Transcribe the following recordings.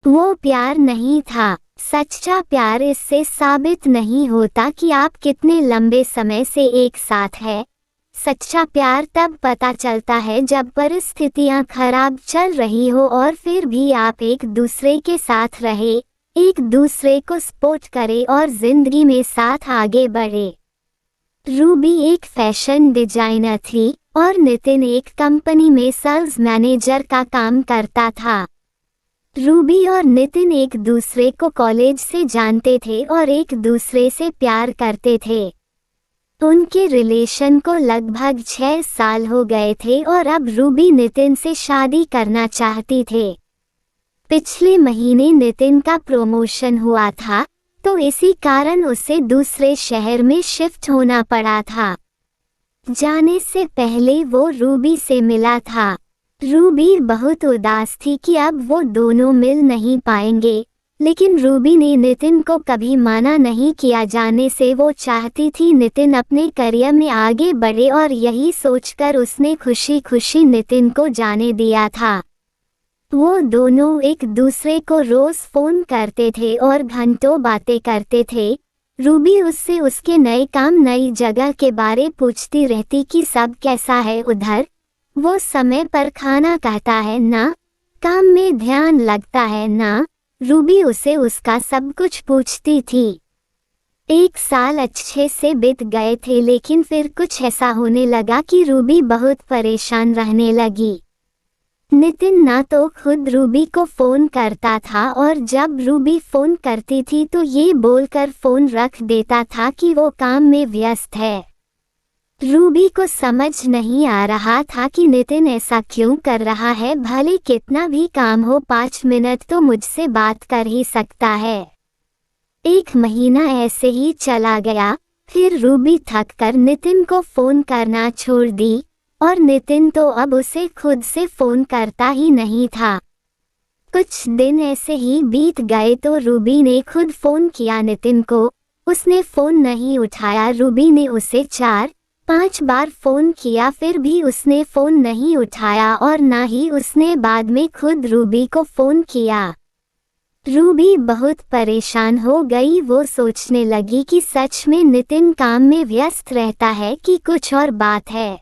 वो प्यार नहीं था। सच्चा प्यार इससे साबित नहीं होता कि आप कितने लंबे समय से एक साथ हैं। सच्चा प्यार तब पता चलता है जब परिस्थितियां खराब चल रही हो और फिर भी आप एक दूसरे के साथ रहे, एक दूसरे को सपोर्ट करे और जिंदगी में साथ आगे बढ़े। रूबी एक फैशन डिजाइनर थी और नितिन एक कंपनी में सेल्स मैनेजर का काम करता था। रूबी और नितिन एक दूसरे को कॉलेज से जानते थे और एक दूसरे से प्यार करते थे। उनके रिलेशन को लगभग 6 साल हो गए थे और अब रूबी नितिन से शादी करना चाहती थे। पिछले महीने नितिन का प्रमोशन हुआ था, तो इसी कारण उसे दूसरे शहर में शिफ्ट होना पड़ा था। जाने से पहले वो रूबी से मिला था। रूबी बहुत उदास थी कि अब वो दोनों मिल नहीं पाएंगे, लेकिन रूबी ने नितिन को कभी माना नहीं किया। जाने से वो चाहती थी नितिन अपने करियर में आगे बढ़े और यही सोचकर उसने खुशी खुशी नितिन को जाने दिया था। वो दोनों एक दूसरे को रोज फोन करते थे और घंटों बातें करते थे। रूबी उससे उसके नए काम, नई जगह के बारे पूछती रहती कि सब कैसा है उधर, वो समय पर खाना खाता है ना, काम में ध्यान लगता है ना। रूबी उसे उसका सब कुछ पूछती थी। 1 साल अच्छे से बीत गए थे, लेकिन फिर कुछ ऐसा होने लगा कि रूबी बहुत परेशान रहने लगी। नितिन ना तो खुद रूबी को फोन करता था और जब रूबी फोन करती थी तो ये बोलकर फोन रख देता था कि वो काम में व्यस्त है। रूबी को समझ नहीं आ रहा था कि नितिन ऐसा क्यों कर रहा है। भले कितना भी काम हो, 5 मिनट तो मुझसे बात कर ही सकता है। 1 महीना ऐसे ही चला गया। फिर रूबी थककर नितिन को फोन करना छोड़ दी और नितिन तो अब उसे खुद से फोन करता ही नहीं था। कुछ दिन ऐसे ही बीत गए तो रूबी ने खुद फोन किया नितिन को। उसने फोन नहीं उठाया। रूबी ने उसे 4-5 बार फोन किया, फिर भी उसने फोन नहीं उठाया और ना ही उसने बाद में खुद रूबी को फोन किया। रूबी बहुत परेशान हो गई। वो सोचने लगी कि सच में नितिन काम में व्यस्त रहता है कि कुछ और बात है।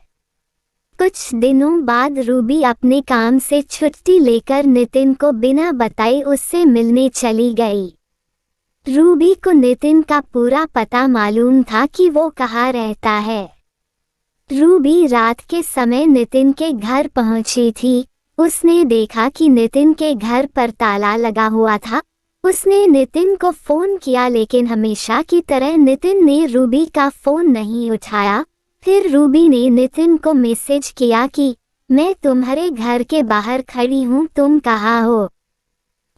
कुछ दिनों बाद रूबी अपने काम से छुट्टी लेकर नितिन को बिना बताए उससे मिलने चली गई। रूबी को नितिन का पूरा पता मालूम था कि वो कहाँ रहता है। रूबी रात के समय नितिन के घर पहुंची थी। उसने देखा कि नितिन के घर पर ताला लगा हुआ था। उसने नितिन को फोन किया, लेकिन हमेशा की तरह नितिन ने रूबी का फोन नहीं उठाया। फिर रूबी ने नितिन को मैसेज किया कि मैं तुम्हारे घर के बाहर खड़ी हूँ, तुम कहाँ हो।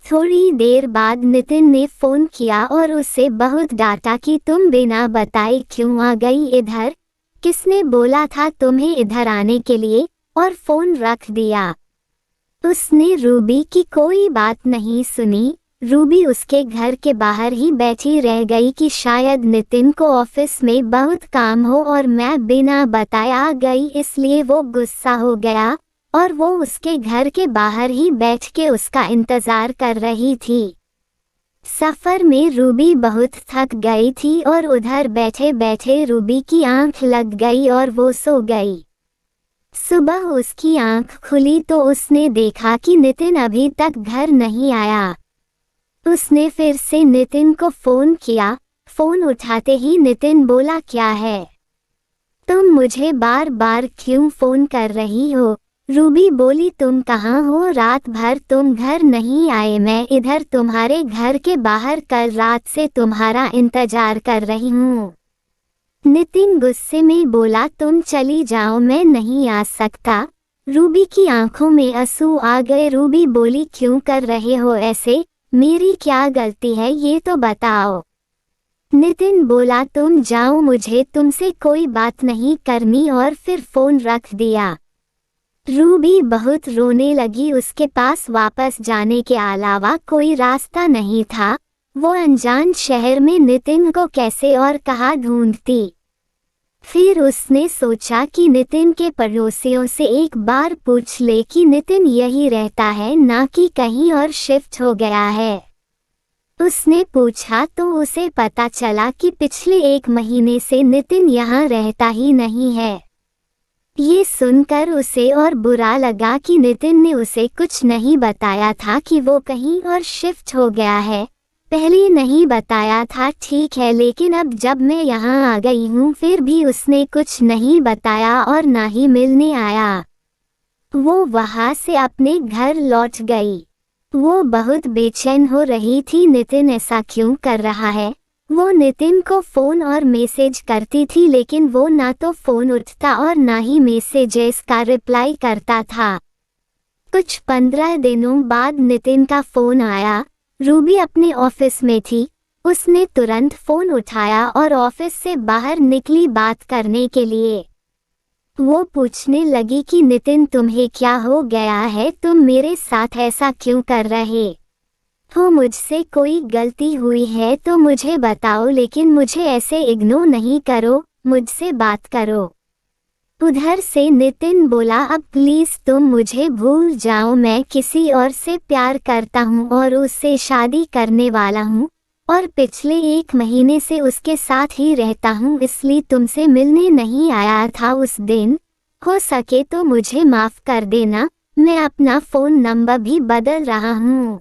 थोड़ी देर बाद नितिन ने फोन किया और उसे बहुत डांटा कि तुम बिना बताए क्यों आ गई इधर, किसने बोला था तुम्हें इधर आने के लिए, और फोन रख दिया। उसने रूबी की कोई बात नहीं सुनी। रूबी उसके घर के बाहर ही बैठी रह गई कि शायद नितिन को ऑफिस में बहुत काम हो और मैं बिना बताए आ गई, इसलिए वो गुस्सा हो गया और वो उसके घर के बाहर ही बैठ के उसका इंतजार कर रही थी। सफर में रूबी बहुत थक गई थी और उधर बैठे बैठे रूबी की आंख लग गई और वो सो गई। सुबह उसकी आंख खुली तो उसने देखा कि नितिन अभी तक घर नहीं आया। उसने फिर से नितिन को फोन किया। फोन उठाते ही नितिन बोला, क्या है, तुम मुझे बार बार क्यों फोन कर रही हो। रूबी बोली, तुम कहाँ हो, रात भर तुम घर नहीं आए, मैं इधर तुम्हारे घर के बाहर कल रात से तुम्हारा इंतजार कर रही हूँ। नितिन गुस्से में बोला, तुम चली जाओ, मैं नहीं आ सकता। रूबी की आंखों में आंसू आ गए। रूबी बोली, क्यों कर रहे हो ऐसे, मेरी क्या गलती है ये तो बताओ। नितिन बोला, तुम जाओ, मुझे तुमसे कोई बात नहीं करनी, और फिर फोन रख दिया। रूबी बहुत रोने लगी। उसके पास वापस जाने के अलावा कोई रास्ता नहीं था। वो अनजान शहर में नितिन को कैसे और कहाँ ढूंढती। फिर उसने सोचा कि नितिन के पड़ोसियों से एक बार पूछ ले कि नितिन यही रहता है ना कि कहीं और शिफ्ट हो गया है। उसने पूछा तो उसे पता चला कि पिछले 1 महीने से नितिन यहाँ रहता ही नहीं है। ये सुनकर उसे और बुरा लगा कि नितिन ने उसे कुछ नहीं बताया था कि वो कहीं और शिफ्ट हो गया है। पहले नहीं बताया था ठीक है, लेकिन अब जब मैं यहाँ आ गई हूँ फिर भी उसने कुछ नहीं बताया और ना ही मिलने आया। वो वहाँ से अपने घर लौट गई। वो बहुत बेचैन हो रही थी, नितिन ऐसा क्यों कर रहा है। वो नितिन को फ़ोन और मैसेज करती थी लेकिन वो ना तो फ़ोन उठता और ना ही मैसेजेस का रिप्लाई करता था। कुछ 15 दिनों बाद नितिन का फ़ोन आया। रूबी अपने ऑफिस में थी। उसने तुरंत फ़ोन उठाया और ऑफिस से बाहर निकली बात करने के लिए। वो पूछने लगी कि नितिन तुम्हें क्या हो गया है, तुम मेरे साथ ऐसा क्यों कर रहे हो, मुझसे कोई गलती हुई है तो मुझे बताओ, लेकिन मुझे ऐसे इग्नोर नहीं करो, मुझसे बात करो। उधर से नितिन बोला अब प्लीज़ तुम मुझे भूल जाओ, मैं किसी और से प्यार करता हूँ और उससे शादी करने वाला हूँ और पिछले 1 महीने से उसके साथ ही रहता हूँ, इसलिए तुमसे मिलने नहीं आया था उस दिन। हो सके तो मुझे माफ़ कर देना, मैं अपना फ़ोन नंबर भी बदल रहा हूँ।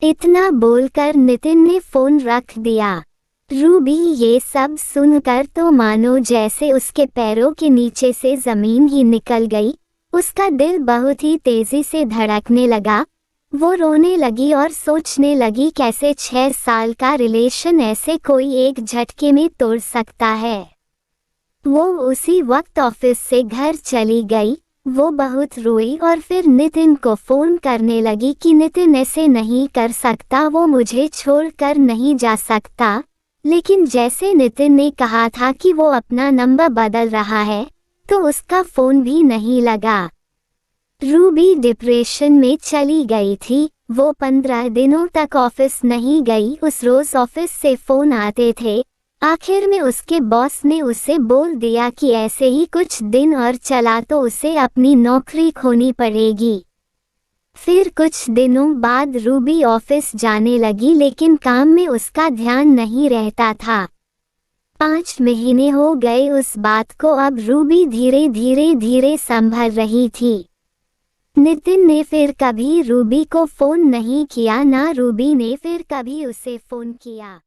इतना बोलकर नितिन ने फ़ोन रख दिया। रूबी ये सब सुनकर तो मानो जैसे उसके पैरों के नीचे से ज़मीन ही निकल गई। उसका दिल बहुत ही तेज़ी से धड़कने लगा। वो रोने लगी और सोचने लगी कैसे 6 साल का रिलेशन ऐसे कोई एक झटके में तोड़ सकता है। वो उसी वक्त ऑफिस से घर चली गई। वो बहुत रोई और फिर नितिन को फ़ोन करने लगी कि नितिन ऐसे नहीं कर सकता, वो मुझे छोड़कर नहीं जा सकता। लेकिन जैसे नितिन ने कहा था कि वो अपना नंबर बदल रहा है तो उसका फ़ोन भी नहीं लगा। रूबी डिप्रेशन में चली गई थी। वो 15 दिनों तक ऑफिस नहीं गई। उस रोज़ ऑफिस से फ़ोन आते थे। आखिर में उसके बॉस ने उसे बोल दिया कि ऐसे ही कुछ दिन और चला तो उसे अपनी नौकरी खोनी पड़ेगी। फिर कुछ दिनों बाद रूबी ऑफिस जाने लगी लेकिन काम में उसका ध्यान नहीं रहता था। 5 महीने हो गए उस बात को। अब रूबी धीरे संभल रही थी। नितिन ने फिर कभी रूबी को फ़ोन नहीं किया, ना रूबी ने फिर कभी उसे फ़ोन किया।